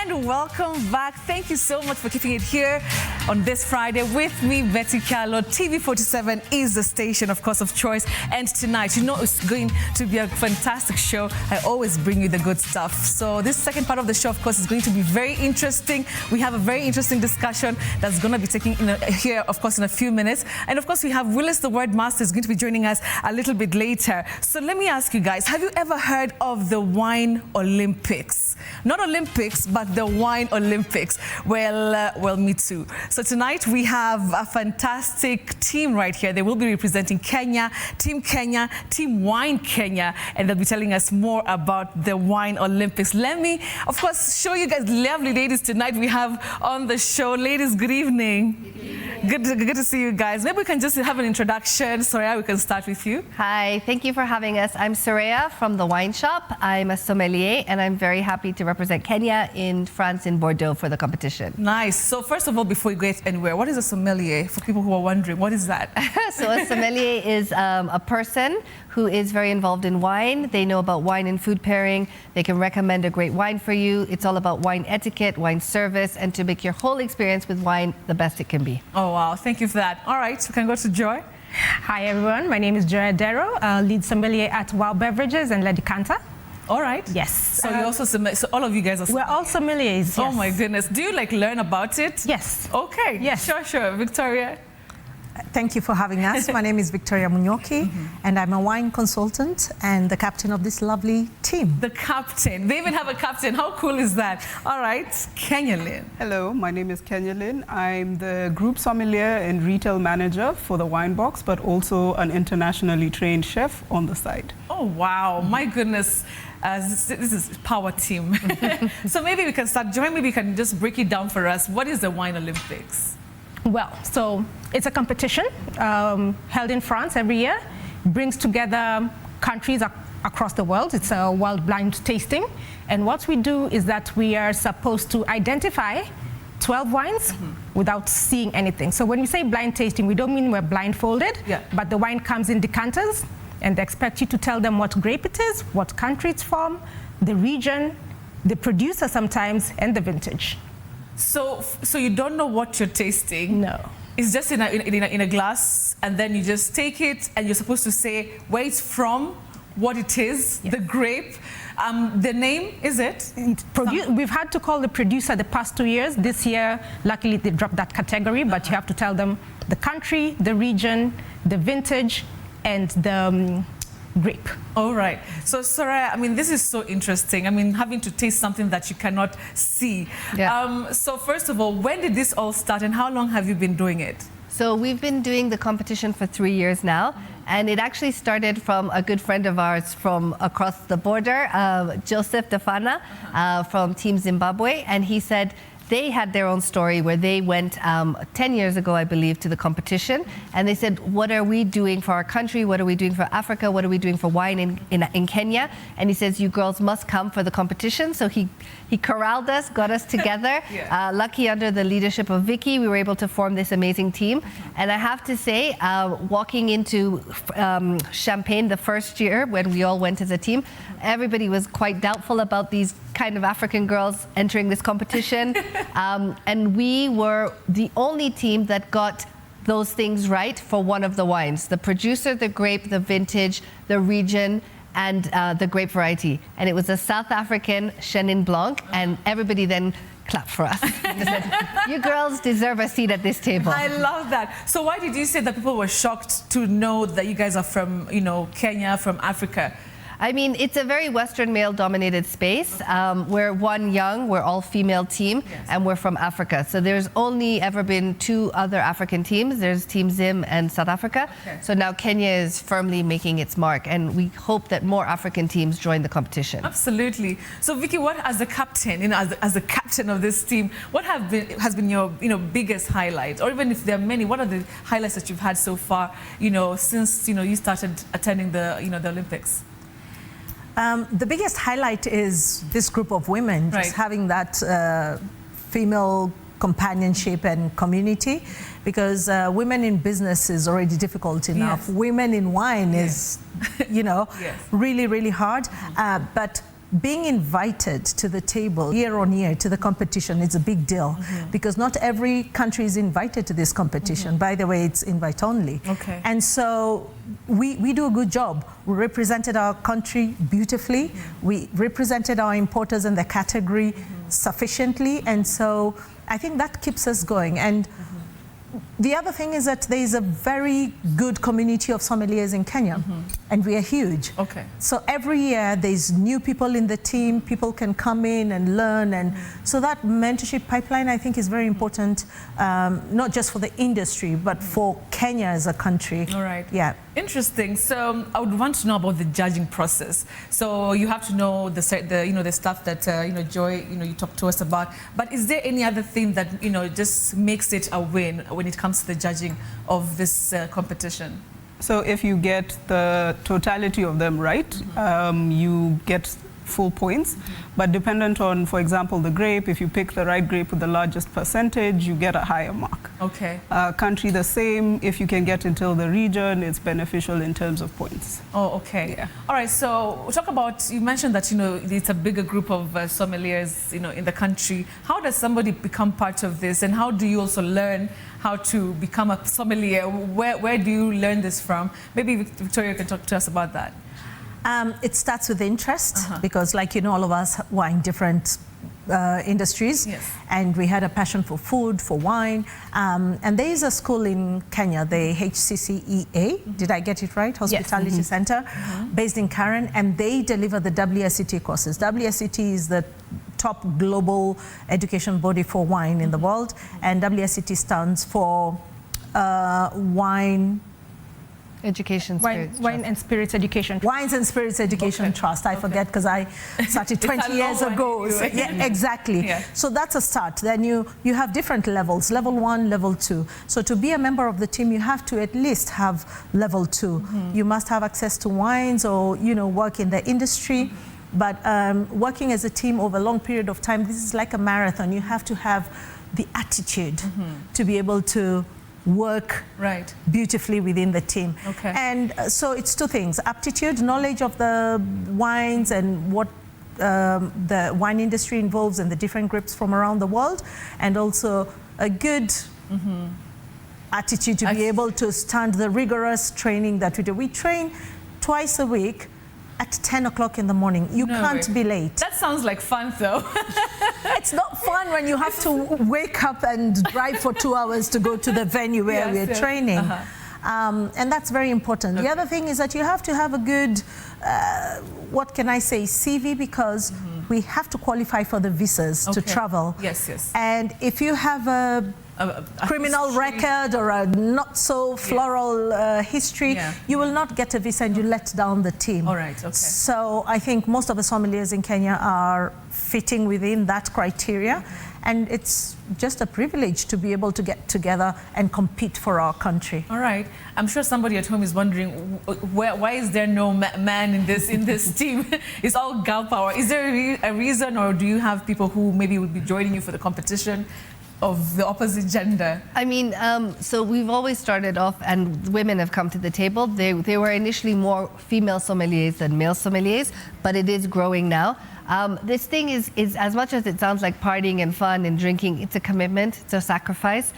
And welcome back. Thank you so much for keeping it here on this Friday with me, Betty Carlo. TV47 is the station, of course, of choice. And tonight, you know, it's going to be a fantastic show. I always bring you the good stuff. So this second part of the show, of course, is going to be very interesting. We have a very interesting discussion that's going to be taking here, of course, in a few minutes. And of course, we have Willis, the Word Master, is going to be joining us a little bit later. So let me ask you guys, have you ever heard of the Wine Olympics? Not Olympics, but the Wine Olympics. Well, me too. So tonight we have a fantastic team right here. They will be representing Kenya, Team Wine Kenya, and they'll be telling us more about the Wine Olympics. Let me, of course, show you guys lovely ladies tonight we have on the show. Ladies, good evening. Good to see you guys. Maybe we can just have an introduction. Soraya, we can start with you. Hi, thank you for having us. I'm Soraya from the Wine Shop. I'm a sommelier, and I'm very happy to represent Kenya in France, in Bordeaux, for the competition. Nice. So first of all, before we get anywhere, what is a sommelier? For people who are wondering, what is that? So a sommelier is a person who is very involved in wine. They know about wine and food pairing. They can recommend a great wine for you. It's all about wine etiquette, wine service, and to make your whole experience with wine the best it can be. Oh, wow. Thank you for that. All right, we can go to Joy. Hi, everyone. My name is Joy Adero, lead sommelier at Wild Beverages and La Decanta. All right. Yes. So you also so all of you guys are sommeliers. We're all sommeliers. Yes. Oh my goodness. Do you like learn about it? Yes. Okay. Yes. Sure. Victoria. Thank you for having us. My name is Victoria Munyoki, and I'm a wine consultant and the captain of this lovely team. The captain. They even have a captain. How cool is that? All right. Kenya Lynn. Hello, my name is Kenya Lynn. I'm the group sommelier and retail manager for the Wine Box, but also an internationally trained chef on the side. Oh, wow. My goodness. This is power team. So maybe we can start. Joy, maybe you can just break it down for us. What is the Wine Olympics? Well, so it's a competition held in France every year. Brings together countries across the world. It's a world blind tasting. And what we do is that we are supposed to identify 12 wines without seeing anything. So when we say blind tasting, we don't mean we're blindfolded, but the wine comes in decanters, and they expect you to tell them what grape it is, what country it's from, the region, the producer sometimes, and the vintage. So you don't know what you're tasting? No. It's just in a glass, and then you just take it, and you're supposed to say where it's from, what it is, the grape, the name, is it? We've had to call the producer the past 2 years. This year, luckily, they dropped that category, but you have to tell them the country, the region, the vintage, and the grape. All right. So, Soraya, I mean, this is so interesting. I mean, having to taste something that you cannot see. Yeah. So, first of all, when did this all start, and how long have you been doing it? So we've been doing the competition for 3 years now, and it actually started from a good friend of ours from across the border, Joseph Defana from Team Zimbabwe, and he said they had their own story where they went 10 years ago, I believe, to the competition. And they said, what are we doing for our country? What are we doing for Africa? What are we doing for wine in Kenya? And he says, you girls must come for the competition. So he corralled us, got us together. Lucky under the leadership of Vicky, we were able to form this amazing team. And I have to say, walking into Champagne the first year when we all went as a team, everybody was quite doubtful about these kind of African girls entering this competition. And we were the only team that got those things right for one of the wines: the producer, the grape, the vintage, the region, and the grape variety. And it was a South African Chenin Blanc, and everybody then clapped for us. They said, you girls deserve a seat at this table. I love that. So why did you say that people were shocked to know that you guys are from, you know, Kenya, from Africa? I mean, it's a very Western male-dominated space. We're one young, we're all-female team, and we're from Africa. So there's only ever been 2 other African teams. There's Team Zim and South Africa. So now Kenya is firmly making its mark, and we hope that more African teams join the competition. Absolutely. So Vicky, what, as the captain, you know, as the captain of this team, what has been your, you know, biggest highlight, or even if there are many, what are the highlights that you've had so far, you know, since, you know, you started attending the, you know, the Olympics? The biggest highlight is this group of women, just having that female companionship and community, because women in business is already difficult enough. Women in wine is, you know, really, really hard. But being invited to the table year on year to the competition is a big deal because not every country is invited to this competition. By the way, it's invite only. Okay. And so we do a good job. We represented our country beautifully. We represented our importers in the category sufficiently. And so I think that keeps us going. And the other thing is that there is a very good community of sommeliers in Kenya, and we are huge. Okay. So every year there's new people in the team, people can come in and learn, and so that mentorship pipeline I think is very important, not just for the industry, but for Kenya as a country. All right. Yeah. Interesting. So I would want to know about the judging process. So you have to know the stuff that Joy you talked to us about. But is there any other thing that just makes it a win when it comes to the judging of this competition? So if you get the totality of them right, you get full points. But dependent on, for example, the grape, if you pick the right grape with the largest percentage, you get a higher mark. Okay. Country the same. If you can get into the region, it's beneficial in terms of points. Oh, okay. Yeah. All right. So we'll talk about, you mentioned that, it's a bigger group of sommeliers, in the country. How does somebody become part of this? And how do you also learn how to become a sommelier? Where do you learn this from? Maybe Victoria can talk to us about that. It starts with interest because, like all of us were in different industries, and we had a passion for food, for wine, and there is a school in Kenya, the HCCEA, did I get it right? Hospitality Center, based in Karen, and they deliver the WSET courses. WSET is the top global education body for wine in the world, and WSET stands for Wine and Spirits Education. Wines and Spirits Education Trust. I forget because I started 20 years ago. So, yeah, exactly. Yeah. So that's a start. Then you have different levels, level 1, level 2. So to be a member of the team, you have to at least have level 2. You must have access to wines or, work in the industry. But working as a team over a long period of time, this is like a marathon. You have to have the attitude to be able to work beautifully within the team. Okay. And so it's two things: aptitude, knowledge of the wines and what the wine industry involves and the different grapes from around the world, and also a good attitude to be able to stand the rigorous training that we do. We train twice a week at 10 o'clock in the morning. You can't be late. That sounds like fun, though. It's not fun when you have to wake up and drive for 2 hours to go to the venue where we're training. And that's very important. The other thing is that you have to have a good, what can I say, CV, because we have to qualify for the visas to travel. And if you have a criminal record or a not so floral history, you will not get a visa and you let down the team. All right, okay. So I think most of the sommeliers in Kenya are fitting within that criteria, and it's just a privilege to be able to get together and compete for our country. All right. I'm sure somebody at home is wondering, why is there no man in this team? It's all girl power. Is there a reason, or do you have people who maybe would be joining you for the competition of the opposite gender? I mean, so we've always started off, and women have come to the table. They were initially more female sommeliers than male sommeliers, but it is growing now. This thing is as much as it sounds like partying and fun and drinking, it's a commitment, it's a sacrifice,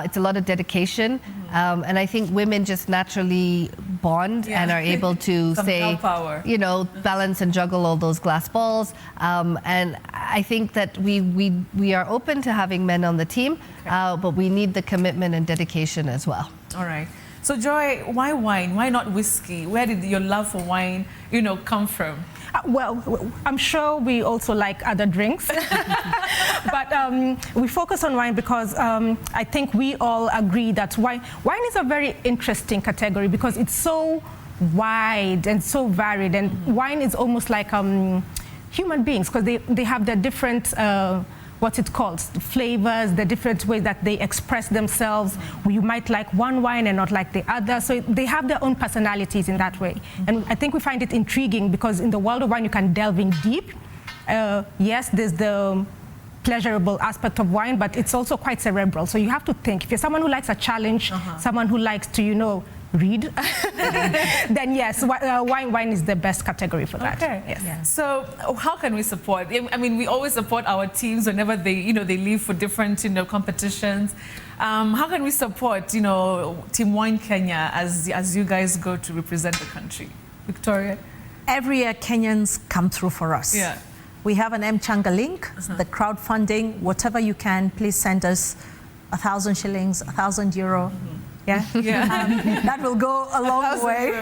it's a lot of dedication, and I think women just naturally bond and are able to say, balance and juggle all those glass balls. And I think that we are open to having men on the team, but we need the commitment and dedication as well. All right. So Joy, why wine? Why not whiskey? Where did your love for wine, come from? Well, I'm sure we also like other drinks, but we focus on wine because I think we all agree that wine is a very interesting category because it's so wide and so varied, and wine is almost like human beings because they have their different what it calls flavors, the different ways that they express themselves. You might like one wine and not like the other. So they have their own personalities in that way. And I think we find it intriguing because in the world of wine, you can delve in deep. Yes, there's the pleasurable aspect of wine, but it's also quite cerebral. So you have to think. If you're someone who likes a challenge, someone who likes to, read, then yes, wine is the best category for that. Okay. Yes. Yeah. So how can we support? I mean, we always support our teams whenever they leave for different, competitions. How can we support, Team Wine Kenya as you guys go to represent the country? Victoria? Every year, Kenyans come through for us. Yeah. We have an M-Changa link, the crowdfunding, whatever you can, please send us 1,000 shillings, 1,000 euro. Yeah, that will go a long way.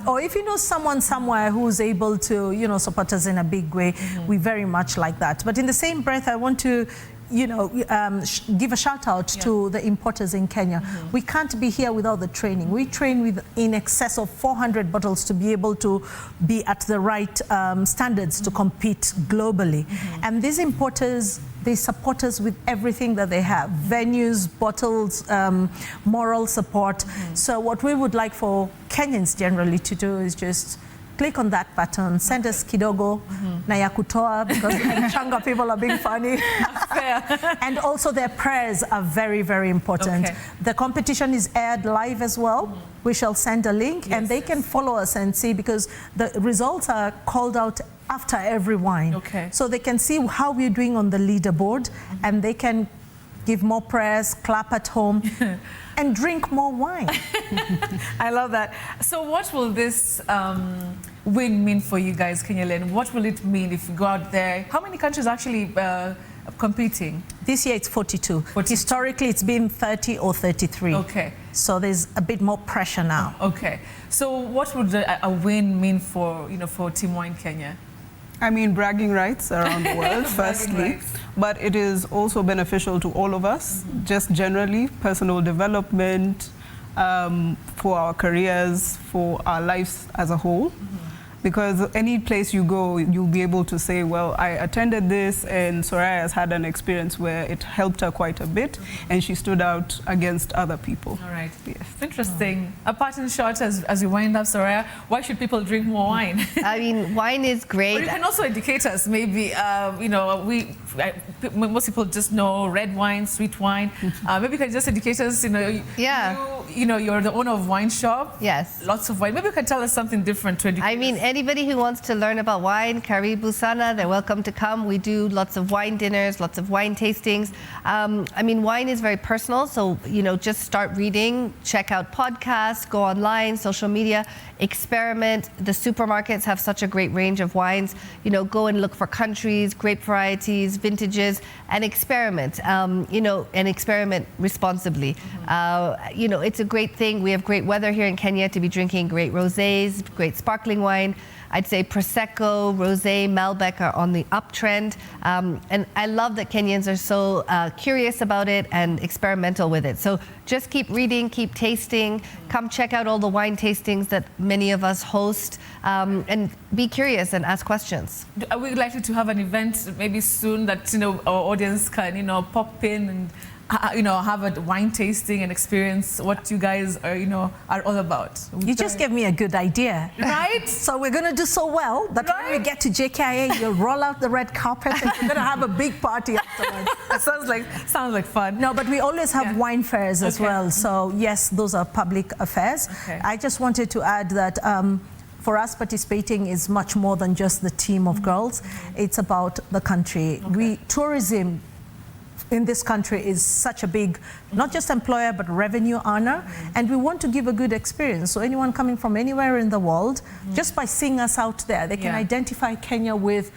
Or if you know someone somewhere who's able to, support us in a big way, we very much like that. But in the same breath, I want to, give a shout out to the importers in Kenya. We can't be here without the training. We train with in excess of 400 bottles to be able to be at the right standards to compete globally. And these importers, they support us with everything that they have, venues, bottles, moral support. So what we would like for Kenyans generally to do is just click on that button, send us kidogo na ya kutoa, because Changa people are being funny. And also their prayers are very, very important. Okay. The competition is aired live as well. We shall send a link and they can follow us and see, because the results are called out after every wine. Okay. So they can see how we're doing on the leaderboard and they can give more prayers, clap at home, and drink more wine. I love that. So what will this win mean for you guys, Kenyalen? What will it mean if you go out there? How many countries are actually competing? This year it's 42. Historically it's been 30 or 33. Okay. So there's a bit more pressure now. Okay. So what would a win mean for, for Team Wine Kenya? I mean, bragging rights around the world, firstly, but it is also beneficial to all of us, just generally, personal development, for our careers, for our lives as a whole. Because any place you go, you'll be able to say, well, I attended this and Soraya has had an experience where it helped her quite a bit and she stood out against other people. All right. Yes. Interesting. A parting shot as we wind up, Soraya, why should people drink more wine? I mean, wine is great. But you can also educate us, maybe, most people just know red wine, sweet wine. Maybe you can just educate us, you're the owner of wine shop. Yes. Lots of wine. Maybe you can tell us something different to educate us. Anybody who wants to learn about wine, Karibu Sana, they're welcome to come. We do lots of wine dinners, lots of wine tastings. I mean, wine is very personal, so, just start reading, check out podcasts, go online, social media, experiment. The supermarkets have such a great range of wines. Go and look for countries, grape varieties, vintages, and experiment, and experiment responsibly. It's a great thing. We have great weather here in Kenya to be drinking great rosés, great sparkling wine. I'd say Prosecco, Rosé, Malbec are on the uptrend. And I love that Kenyans are so curious about it and experimental with it. So just keep reading, keep tasting, come check out all the wine tastings that many of us host, and be curious and ask questions. Are we likely to have an event maybe soon that, our audience can, pop in and have a wine tasting and experience what you guys are, are all about? You just gave me a good idea. Right? So we're going to do so well that when we get to JKIA, you'll roll out the red carpet and we're going to have a big party afterwards. Sounds like fun. No, but we always have wine fairs as well. So yes, those are public affairs. Okay. I just wanted to add that for us, participating is much more than just the team of girls. It's about the country. Tourism in this country is such a big, not just employer, but revenue earner. And we want to give a good experience. So anyone coming from anywhere in the world, just by seeing us out there, they can identify Kenya with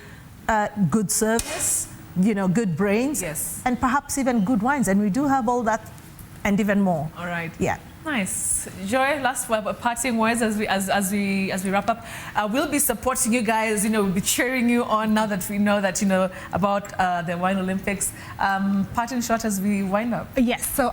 good service, good brains, and perhaps even good wines. And we do have all that and even more. All right. Yeah. Nice. Joy, last parting words as we wrap up. We'll be supporting you guys, we'll be cheering you on now that we know that, about the Wine Olympics. Parting shot as we wind up. Yes, so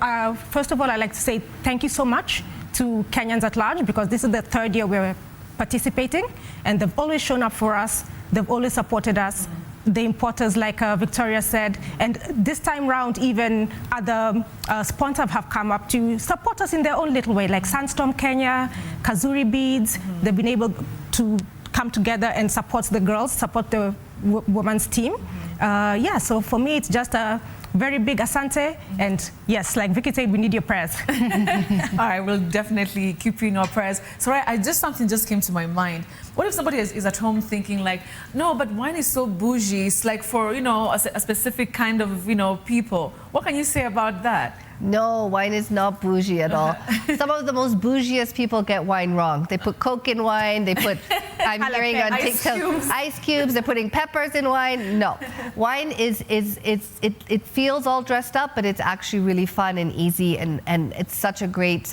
first of all, I'd like to say thank you so much to Kenyans at large, because this is the third year we're participating and they've always shown up for us. They've always supported us. The importers, like Victoria said, and this time round, even other sponsors have come up to support us in their own little way, like Sandstorm Kenya, Kazuri Beads. They've been able to come together and support the girls, support the women's team. So for me, it's just a very big asante. And yes, like Vicky said, we need your prayers. All right, we'll definitely keep you in our prayers. So something just came to my mind. What if somebody is at home thinking like, no, but wine is so bougie. It's like for, a specific kind of, people. What can you say about that? No, wine is not bougie at all. Some of the most bougiest people get wine wrong. They put Coke in wine. They put, I'm hearing on TikTok, ice cubes. They're putting peppers in wine. No, wine it feels all dressed up, but it's actually really fun and easy, and it's such a great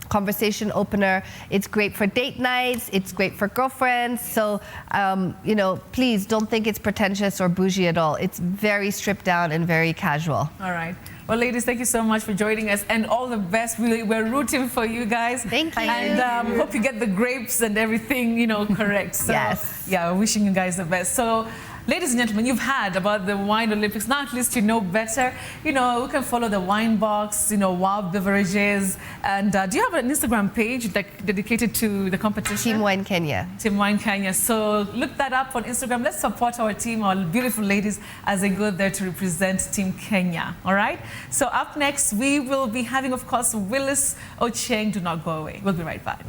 conversation opener. It's great for date nights. It's great for girlfriends. So, please don't think it's pretentious or bougie at all. It's very stripped down and very casual. All right. Well, ladies, thank you so much for joining us, and all the best. We're rooting for you guys. Thank you. And hope you get the grapes and everything, correct. So, yes. Yeah, wishing you guys the best. So, ladies and gentlemen, you've heard about the Wine Olympics. Now at least you know better. We can follow the Wine Box, Wild Beverages. And do you have an Instagram page dedicated to the competition? Team Wine Kenya. Team Wine Kenya. So look that up on Instagram. Let's support our team, our beautiful ladies, as they go there to represent Team Kenya. All right? So up next, we will be having, of course, Willis Ocheng. Do not go away. We'll be right back.